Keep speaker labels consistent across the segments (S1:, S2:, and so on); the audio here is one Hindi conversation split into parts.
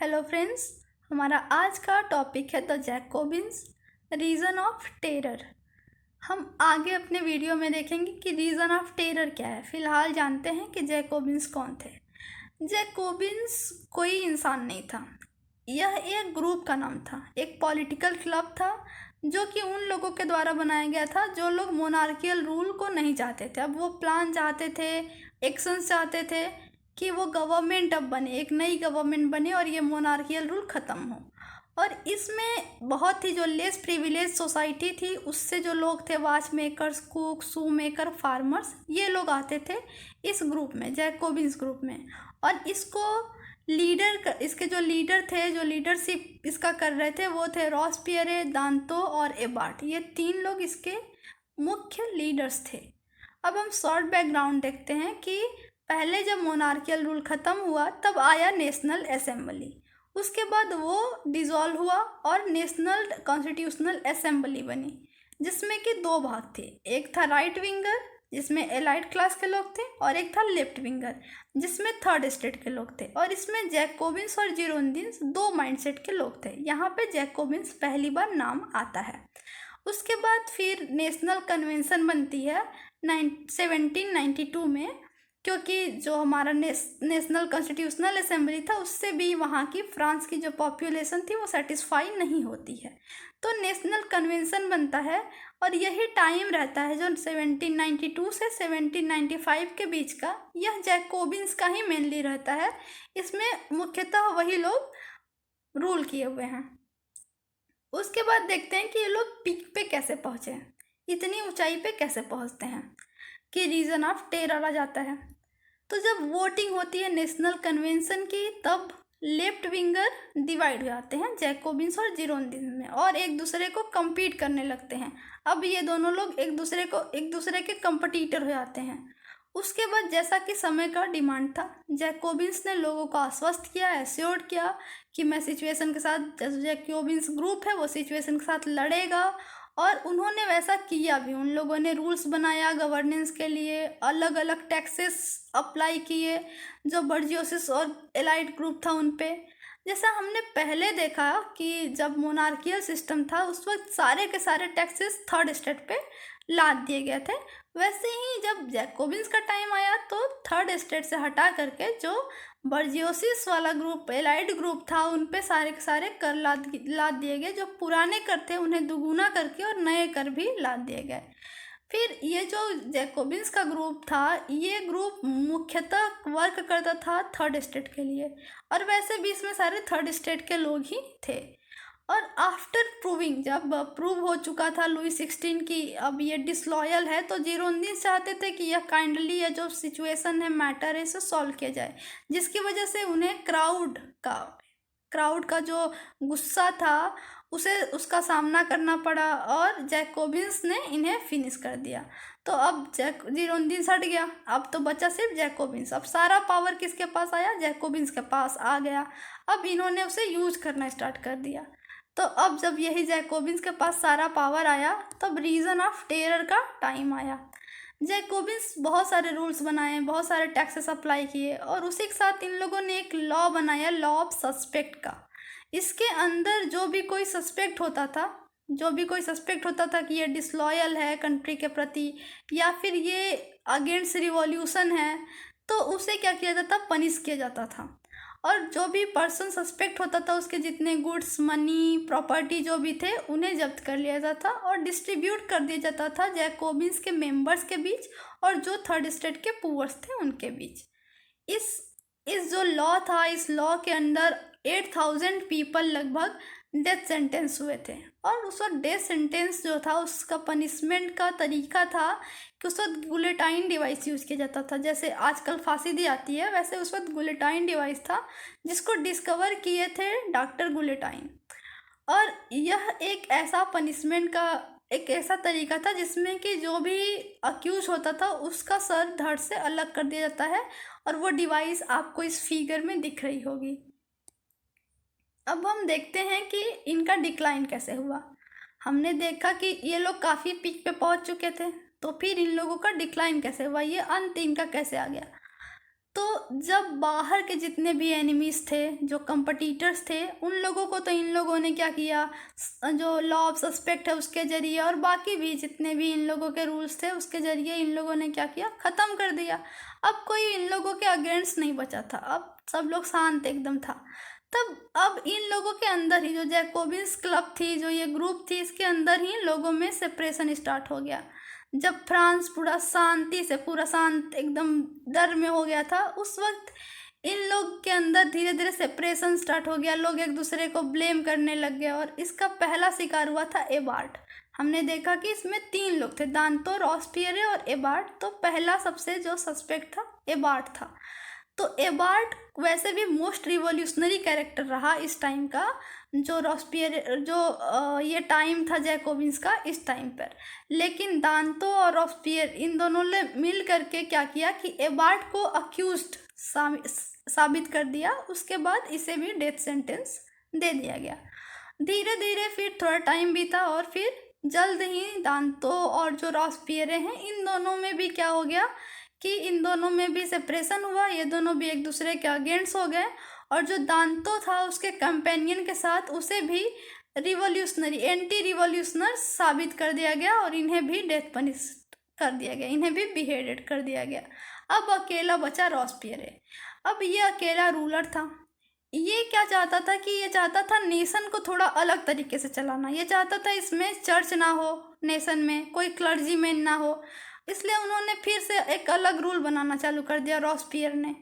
S1: हेलो फ्रेंड्स, हमारा आज का टॉपिक है the Jacobins reason of terror. हम आगे अपने वीडियो में देखेंगे कि रीज़न ऑफ टेरर क्या है। फिलहाल जानते हैं कि जैकोबिन्स कौन थे। जैकोबिन्स कोई इंसान नहीं था, यह एक ग्रुप का नाम था, एक पॉलिटिकल क्लब था जो कि उन लोगों के द्वारा बनाया गया था जो लोग मोनार्कियल रूल को नहीं चाहते थे। अब वो प्लान चाहते थे, एक्शंस चाहते थे कि वो गवर्नमेंट अब बने, एक नई गवर्नमेंट बने और ये मोनार्कियल रूल ख़त्म हो। और इसमें बहुत ही जो लेस प्रिविलेज सोसाइटी थी उससे जो लोग थे, वॉच मेकर्स, कुक, शू मेकर, फार्मर्स, ये लोग आते थे इस ग्रुप में, जैकोबिन्स ग्रुप में। और इसको इसके जो लीडर थे, जो लीडरशिप इसका कर रहे थे, वो थे रॉसपियरे, दांतो और एबार्ट। ये तीन लोग इसके मुख्य लीडर्स थे। अब हम शॉर्ट बैकग्राउंड देखते हैं कि पहले जब मोनार्कियल रूल ख़त्म हुआ तब आया नेशनल असेंबली। उसके बाद वो डिज़ोल्व हुआ और नेशनल कॉन्स्टिट्यूशनल असेंबली बनी, जिसमें कि दो भाग थे। एक था राइट विंगर जिसमें एलाइट क्लास के लोग थे, और एक था लेफ्ट विंगर जिसमें थर्ड स्टेट के लोग थे। और इसमें जैकोबिन्स और जिरोंदिन्स दो माइंडसेट के लोग थे। यहाँ पे जैकोबिन्स पहली बार नाम आता है। उसके बाद फिर नेशनल कन्वेंशन बनती है 1792 में, क्योंकि जो हमारा नेशनल कॉन्स्टिट्यूशनल असेंबली था उससे भी वहाँ की फ्रांस की जो पॉपुलेशन थी वो सेटिस्फाई नहीं होती है, तो नेशनल कन्वेंशन बनता है। और यही टाइम रहता है जो 1792 से 1795 के बीच का, यह जैकोबिन्स का ही मेनली रहता है। इसमें मुख्यतः वही लोग रूल किए हुए हैं। उसके बाद देखते हैं कि ये लोग पीक पे कैसे पहुँचे, इतनी ऊंचाई पे कैसे पहुँचते हैं, कि रीज़न ऑफ टेरर आ जाता है। तो जब वोटिंग होती है नेशनल कन्वेंशन की, तब लेफ्ट विंगर डिवाइड हो जाते हैं जैकोबिन्स और जिरोंदिन्स में, और एक दूसरे को compete करने लगते हैं। अब ये दोनों लोग एक दूसरे के कंपटीटर हो जाते हैं। उसके बाद जैसा कि समय का डिमांड था, जैकोबिन्स ने लोगों को आश्वस्त किया, एश्योर्ड किया कि मैं सिचुएशन के साथ, जैकोबिन्स ग्रुप है वो सिचुएशन के साथ लड़ेगा। और उन्होंने वैसा किया भी। उन लोगों ने रूल्स बनाया गवर्नेंस के लिए, अलग अलग टैक्सेस अप्लाई किए जो बर्जियोसिस और एलाइट ग्रुप था उन पे। जैसा हमने पहले देखा कि जब मोनार्कियल सिस्टम था उस वक्त सारे के सारे टैक्सेस थर्ड स्टेट पे लाद दिए गए थे, वैसे ही जब जैकोबिन्स का टाइम आया तो थर्ड स्टेट से हटा करके जो बर्जियोसिस वाला ग्रुप, एलाइड ग्रुप था, उन पे सारे के सारे कर लाद दिए गए। जो पुराने कर थे उन्हें दुगुना करके और नए कर भी लाद दिए गए। फिर ये जो जैकोबिन्स का ग्रुप था, ये ग्रुप मुख्यतः वर्क करता था थर्ड स्टेट के लिए, और वैसे भी इसमें सारे थर्ड स्टेट के लोग ही थे। और आफ्टर प्रूविंग, जब प्रूव हो चुका था लुई 16 की अब ये डिसलॉयल है, तो जिरोंदिन्स चाहते थे कि यह काइंडली ये जो सिचुएशन है, मैटर है, इसे सॉल्व किया जाए, जिसकी वजह से उन्हें क्राउड का जो गुस्सा था उसे उसका सामना करना पड़ा, और जैकोबिन्स ने इन्हें फिनिश कर दिया। तो अब जिरोंदिन्स हट गया, अब तो बचा सिर्फ जैकोबिन्स। अब सारा पावर किसके पास आया? जैकोबिन्स के पास आ गया। अब इन्होंने उसे यूज करना स्टार्ट कर दिया। तो अब जब यही जैकोबिन्स के पास सारा पावर आया, तब रीज़न ऑफ टेरर का टाइम आया। जैकोबिन्स बहुत सारे रूल्स बनाए, बहुत सारे टैक्सेस अप्लाई किए, और उसी के साथ इन लोगों ने एक लॉ बनाया, लॉ ऑफ सस्पेक्ट का। इसके अंदर जो भी कोई सस्पेक्ट होता था कि ये डिसलॉयल है कंट्री के प्रति, या फिर ये अगेंस्ट रिवॉल्यूशन है, तो उसे क्या किया जाता? पनिश किया जाता था। और जो भी पर्सन सस्पेक्ट होता था उसके जितने गुड्स, मनी, प्रॉपर्टी जो भी थे उन्हें जब्त कर लिया जाता था और डिस्ट्रीब्यूट कर दिया जाता था जैकोबिन्स के मेंबर्स के बीच और जो थर्ड स्टेट के पुअर्स थे उनके बीच। इस जो लॉ था, इस लॉ के अंदर 8000 पीपल लगभग डेथ सेंटेंस हुए थे। और उस वक्त डेथ सेंटेंस जो था उसका पनिशमेंट का तरीका था कि उस वक्त गुलेटाइन डिवाइस यूज़ किया जाता था। जैसे आजकल फांसी दी जाती है, वैसे उस वक्त गुलेटाइन डिवाइस था जिसको डिस्कवर किए थे डॉक्टर गुलेटाइन। और यह एक ऐसा पनिशमेंट का एक ऐसा तरीका था जिसमें कि जो भी अक्यूज होता था उसका सर धड़ से अलग कर दिया जाता है, और वो डिवाइस आपको इस फिगर में दिख रही होगी। अब हम देखते हैं कि इनका डिक्लाइन कैसे हुआ। हमने देखा कि ये लोग काफ़ी पीक पे पहुंच चुके थे, तो फिर इन लोगों का डिक्लाइन कैसे हुआ, ये अंत इनका कैसे आ गया। तो जब बाहर के जितने भी एनिमीज़ थे, जो कंपटीटर्स थे, उन लोगों को तो इन लोगों ने क्या किया, जो लॉ ऑफ सस्पेक्ट है उसके ज़रिए और बाकी भी जितने भी इन लोगों के रूल्स थे उसके ज़रिए इन लोगों ने क्या किया, ख़त्म कर दिया। अब कोई इन लोगों के अगेंस्ट नहीं बचा था, अब सब लोग शांत एकदम था। तब अब इन लोगों के अंदर ही जो जैकोबिन्स क्लब थी, जो ये ग्रुप थी, इसके अंदर ही लोगों में सेपरेशन स्टार्ट हो गया। जब फ्रांस पूरा शांति से, पूरा शांत एकदम डर में हो गया था, उस वक्त इन लोग के अंदर धीरे धीरे सेपरेशन स्टार्ट हो गया। लोग एक दूसरे को ब्लेम करने लग गए और इसका पहला शिकार हुआ था एबार्ट। हमने देखा कि इसमें 3 लोग थे, दांतो, रॉस्पियरे और एबार्ट। तो पहला सबसे जो सस्पेक्ट था एबार्ट था। तो एबार्ट वैसे भी मोस्ट रिवोल्यूशनरी कैरेक्टर रहा इस टाइम का, जो रॉस्पियर जो ये टाइम था जैकोबिन्स का इस टाइम पर। लेकिन दांतो और रॉस्पियर इन दोनों ने मिल करके क्या किया कि एबार्ट को अक्यूज्ड साबित कर दिया। उसके बाद इसे भी डेथ सेंटेंस दे दिया गया। धीरे धीरे फिर थोड़ा टाइम बीता और फिर जल्द ही दांतो और जो रॉस्पियरे हैं इन दोनों में भी क्या हो गया कि इन दोनों में भी सेपरेशन हुआ। ये दोनों भी एक दूसरे के अगेंस्ट हो गए और जो दांतो था उसके कंपेनियन के साथ उसे भी रिवोल्यूशनरी, एंटी रिवोल्यूशनर साबित कर दिया गया और इन्हें भी डेथ पनिश कर दिया गया, इन्हें भी बिहेडेड कर दिया गया। अब अकेला बचा रॉस्पियरे। अब ये अकेला रूलर था। ये क्या चाहता था कि ये चाहता था नेशन को थोड़ा अलग तरीके से चलाना। ये चाहता था इसमें चर्च ना हो, नेशन में कोई क्लर्जीमैन ना हो, इसलिए उन्होंने फिर से एक अलग रूल बनाना चालू कर दिया रॉस्पियर ने।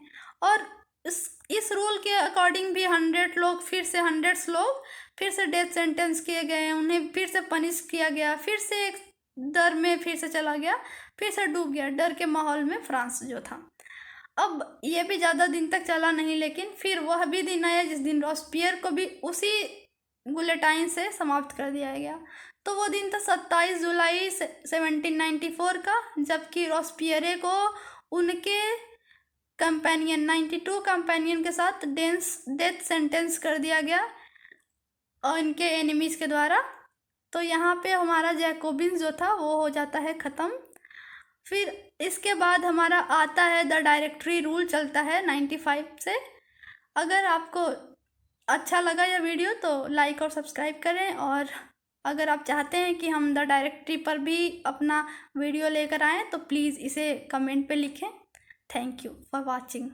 S1: और इस रूल के अकॉर्डिंग भी 100 लोग फिर से 100 लोग फिर से डेथ सेंटेंस किए गए, उन्हें फिर से पनिश किया गया, फिर से एक डर में फिर से चला गया, फिर से डूब गया डर के माहौल में फ्रांस जो था। अब ये भी ज़्यादा दिन तक चला नहीं, लेकिन फिर वह भी दिन आया जिस दिन रॉस्पियर को भी उसी गुलेटाइन से समाप्त कर दिया गया। तो वो दिन था 27 जुलाई 1794 का, जबकि रॉस्पियरे को उनके कंपेनियन 92 कंपेनियन के साथ डेथ सेंटेंस कर दिया गया और इनके एनिमीज़ के द्वारा। तो यहाँ पे हमारा जैकोबिन्स जो था वो हो जाता है ख़त्म। फिर इसके बाद हमारा आता है द डायरेक्टरी रूल, चलता है 95 से। अगर आपको अच्छा लगा यह वीडियो तो लाइक और सब्सक्राइब करें, और अगर आप चाहते हैं कि हम द डायरेक्टरी पर भी अपना वीडियो लेकर आएँ तो प्लीज़ इसे कमेंट पे लिखें। Thank you for watching.